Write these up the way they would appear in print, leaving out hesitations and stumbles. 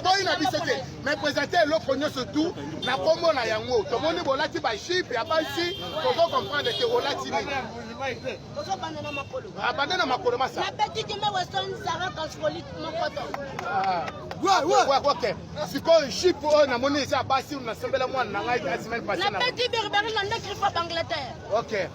boyi na biso te mais présenter eloko nyonso tout na kombo na yango tomoni bolati ba chip ya basi tozo comprendre que olati ni abandona makolo masa na petit que me western Zara Transfolique mon pote ok sikoyo chip oyo namoni eza basi nasembela mwana na ngai la semaine passée na petit berberi na ndekri fa Angleterre ok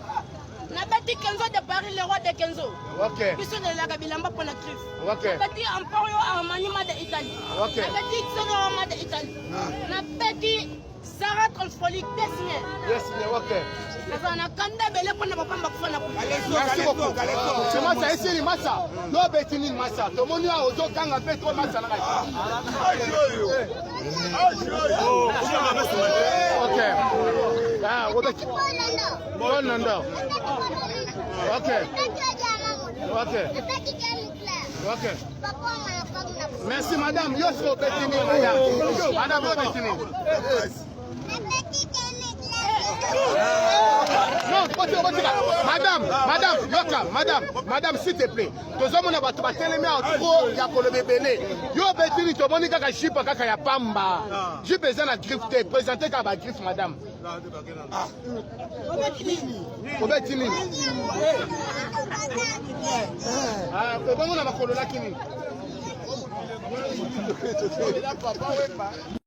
na petit Kenzo de Paris le roi de Kenzo ok biso de la bilamba pour la trif ok na petit Emporio Armani de Italie ok na petit Sonoma de Italie na petit Zara Transfolique dessiné yes ok na kanda bele pour na papa makufana ku merci beaucoup c'est massa esili massa no betini massa tomoni a ozo kanga pe to massa na ok ah Robert bon non ok ok ok merci madame Yosko betini madame betini non, madame, s'il te plaît. Tous hommes n'ont pas tellement trop, il y a pour le bébé. Yo betini, tout le monde a chip, kaka ya pamba. J'ai besoin de griffe, te présenter comme la griffe, madame. Obetini. Ah, comment on a ma colola kini?